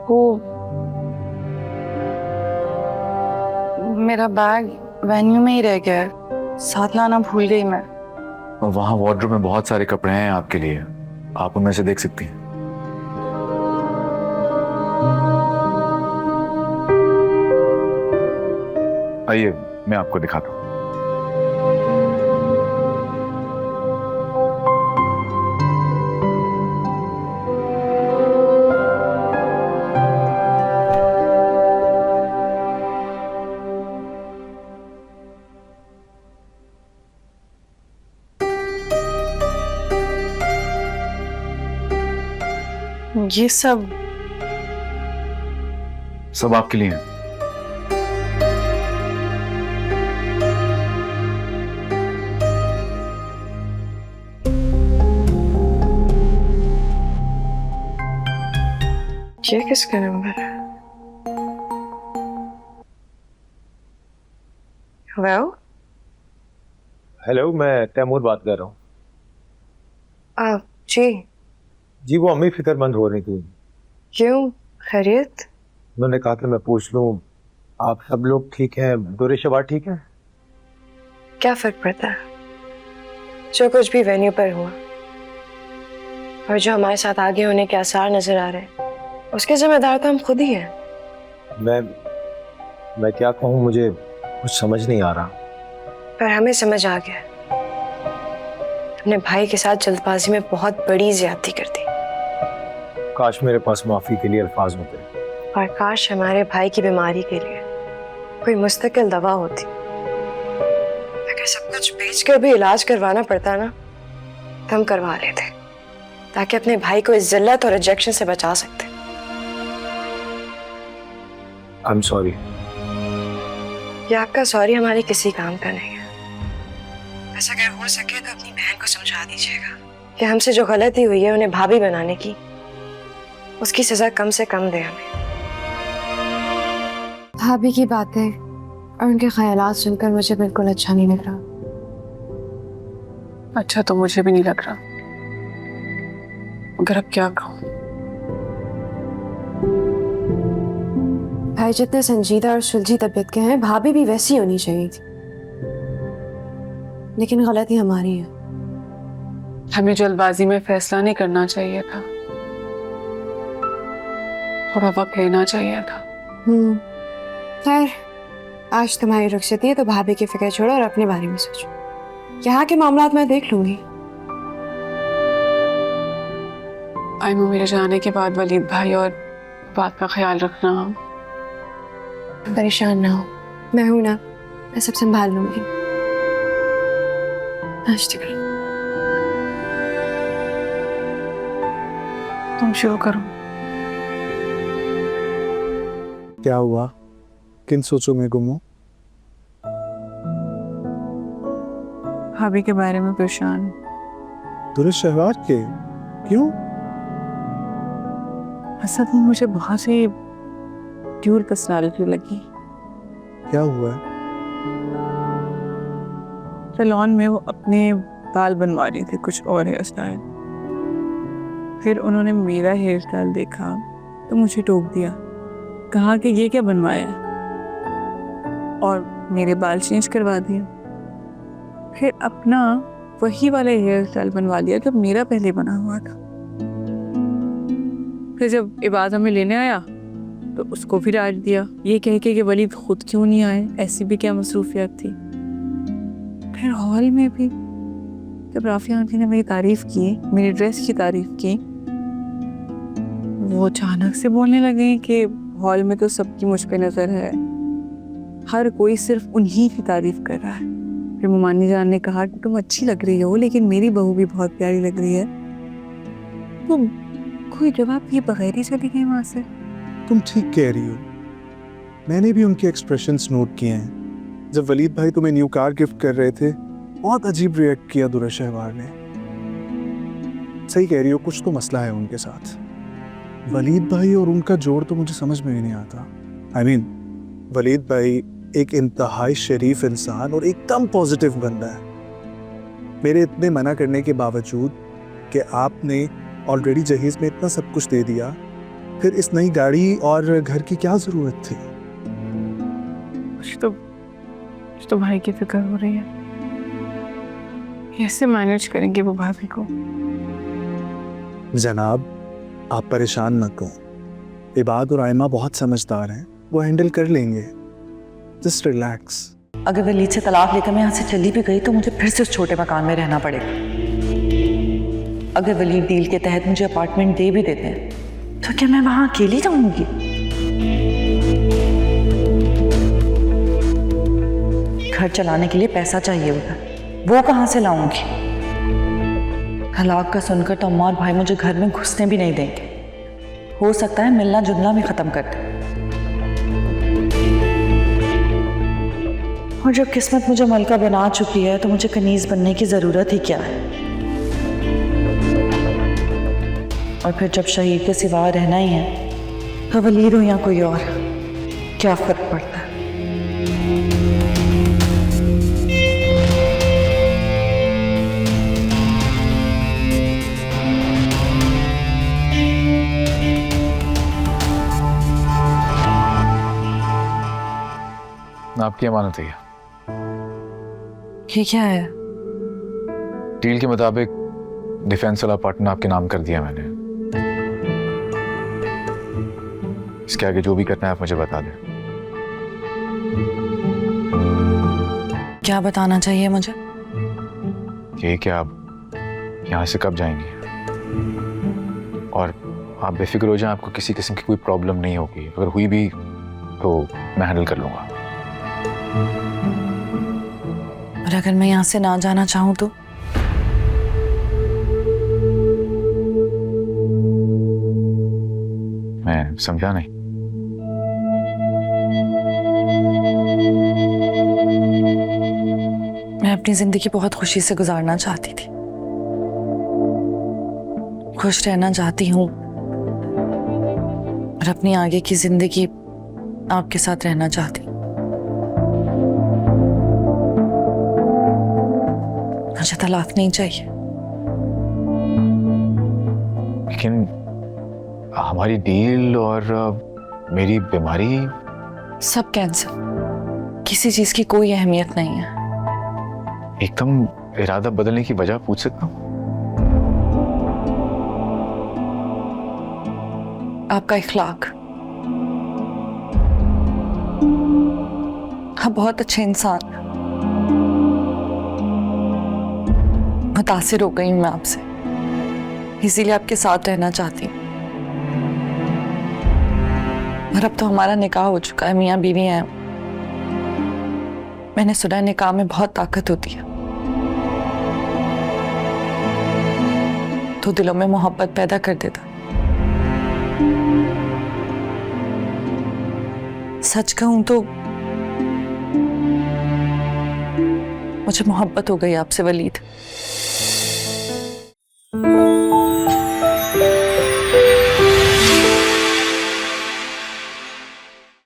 वो मेरा bag venue में ही रह गया है, साथ लाना भूल गई मैं। और वहाँ वार्डरोब में बहुत सारे कपड़े हैं आपके लिए, आप उनमें से देख सकती हैं। आइए मैं आपको दिखाता हूँ। ये सब सब आपके लिए हैं। ये किसका नंबर है? हेलो। हेलो, मैं तैमूर बात कर रहा हूँ। आप जी? जी, वो अम्मी फिक्रमंद हो रही थी। क्यों, खैरियत? उन्होंने कहा कि मैं पूछ लूँ आप सब लोग ठीक हैं, दुरे शबार ठीक है? क्या फर्क पड़ता है? जो कुछ भी वेन्यू पर हुआ और जो हमारे साथ आगे होने के आसार नजर आ रहे हैं, उसके जिम्मेदार तो हम खुद ही हैं। मैं क्या कहूँ, मुझे कुछ समझ नहीं आ रहा। पर हमें समझ आ गया, अपने भाई के साथ जल्दबाजी में बहुत बड़ी ज्यादती कर दी। काश मेरे पास माफी के लिए अल्फाज होते। और काश हमारे भाई की बीमारी के लिए कोई मुस्तकिल दवा होती। अगर सब कुछ बेचकर भी इलाज करवाना पड़ता ना, तो हम करवा लेते, ताकि अपने भाई को इस जिल्लत और रिजेक्शन से बचा सकते। I am sorry. ये आपका सॉरी हमारे किसी काम का नहीं है। बस अगर हो सके तो अपनी बहन को समझा दीजिएगा कि हमसे जो गलती हुई है उन्हें भाभी बनाने की, उसकी सजा कम से कम दे हमें। भाभी की बातें और उनके ख्यालात सुनकर मुझे बिल्कुल अच्छा नहीं लग रहा। अच्छा तो मुझे भी नहीं लग रहा, मगर अब क्या कहूँ। भाई जितने संजीदा और सुलझी तबीयत के हैं, भाभी भी वैसी होनी चाहिए थी, लेकिन गलती हमारी है। हमें जल्दबाजी में फैसला नहीं करना चाहिए था, थोड़ा वक्त लेना चाहिए था। खैर, आज तुम्हारी रुखसती है तो भाभी की फिक्र छोड़ो और अपने बारे में सोचो। यहाँ के मामलात मैं देख लूंगी। आयमू, मेरे जाने के बाद वलीद भाई और बात का ख्याल रखना। परेशान ना हो, मैं हूं ना, मैं सब संभाल लूंगी। नाश्ता करो। तुम शुरू करो। क्या हुआ? किन सोचों में गुम हो? भाभी के बारे में परेशान। दुरुस्त शहवाज के? क्यों? असल में मुझे बहुत सी ड्यूल पर्सनालिटी लगी। क्या हुआ है? सैलून में वो अपने बाल बनवा रही थी, कुछ और हेयर स्टाइल। फिर उन्होंने मेरा हेयर स्टाइल देखा तो मुझे टोक दिया, कहा कि ये क्या बनवाया है, और मेरे बाल चेंज करवा दिए। फिर अपना वही वाला हेयर स्टाइल बनवा लिया जो मेरा पहले बना हुआ था। फिर जब इबादत में लेने आया तो उसको भी डांट दिया, ये कह के कि वलीद खुद क्यों नहीं आए, ऐसी भी क्या मसरूफियत थी। फिर हॉल में भी जब राफिया आंटी ने मेरी तारीफ की, मेरी ड्रेस की तारीफ की, वो अचानक से बोलने लगे कि हॉल में तो सबकी मुझ पे नजर है, हर कोई सिर्फ उन्हीं की तारीफ कर रहा है। फिर मुमानी जान ने कहा कि तुम अच्छी लग रही हो, लेकिन मेरी बहू भी बहुत प्यारी लग रही है। तो कोई जवाब ये बगैर ही चली गई वहां से। तुम ठीक कह रही हो, मैंने भी उनके एक्सप्रेशंस नोट किए हैं। जब वलीद भाई तुम्हें न्यू कार गिफ्ट कर रहे थे, बहुत अजीब रिएक्ट किया दुरुस्त शहवाज ने। सही कह रही हो, कुछ तो मसला है उनके साथ। वलीद भाई और उनका जोड़ तो मुझे समझ में ही नहीं आता। I mean, वलीद भाई एक इंतहाई शरीफ इंसान और एकदम पॉजिटिव बंदा है। मेरे इतने मना करने के बावजूद कि आपने ऑलरेडी जहेज में इतना सब कुछ दे दिया, फिर इस नई गाड़ी और घर की क्या जरूरत थी? कुछ तो भाई की फिक्र हो रही है। कैसे मैनेज करेंगे वो भाभी को? जनाब, आप परेशान मत हो। इबाद और आयमा बहुत समझदार हैं, वो हैंडल कर लेंगे। Just relax. अगर वलीद से तलाक लेकर मैं यहाँ से चली भी गई तो मुझे फिर से उस छोटे मकान में रहना पड़ेगा। अगर वलीद डील के तहत मुझे अपार्टमेंट दे भी देते हैं तो क्या मैं वहाँ अकेली रहूंगी? घर चलाने के लिए पैसा चाहिए होगा, वो कहाँ से लाऊंगी? तलाक का सुनकर तो अम्मा और भाई मुझे घर में घुसने भी नहीं देंगे। हो सकता है मिलना जुलना भी खत्म कर दें। और जब किस्मत मुझे मलका बना चुकी है तो मुझे कनीज बनने की जरूरत ही क्या है? और फिर जब शहीद के सिवा रहना ही है तो वलीद हो या कोई और, क्या फर्क पड़ता है? आपकी अमानत है ये क्या है? डील के मुताबिक डिफेंस वाला पार्टनर आपके नाम कर दिया मैंने। इसके आगे जो भी करना है आप मुझे बता दें। क्या बताना चाहिए मुझे? ये कि आप यहाँ से कब जाएंगे, और आप बेफिक्र हो जाएं, आपको किसी किस्म की कोई प्रॉब्लम नहीं होगी। अगर हुई भी तो मैं हैंडल कर लूंगा। और अगर मैं यहाँ से ना जाना चाहूँ तो? मैं समझा नहीं। मैं अपनी जिंदगी बहुत खुशी से गुजारना चाहती थी, खुश रहना चाहती हूँ और अपनी आगे की जिंदगी आपके साथ रहना चाहती हूँ। मुझे तलाक नहीं चाहिए। लेकिन हमारी डील और मेरी बीमारी सब कैंसिल। किसी चीज की कोई अहमियत नहीं है। एकदम इरादा बदलने की वजह पूछ सकता हूँ? आपका इखलाक। आप बहुत अच्छे इंसान हैं। मुतासिर हो गई हूं मैं आपसे, इसीलिए आपके साथ रहना चाहती हूँ। और अब तो हमारा निकाह हो चुका है, मियाँ बीवी हैं। मैंने सुना है निकाह में बहुत ताकत होती है, तो दिलों में मोहब्बत पैदा कर देता। सच कहूं तो मुझे मोहब्बत हो गई आपसे वलीद।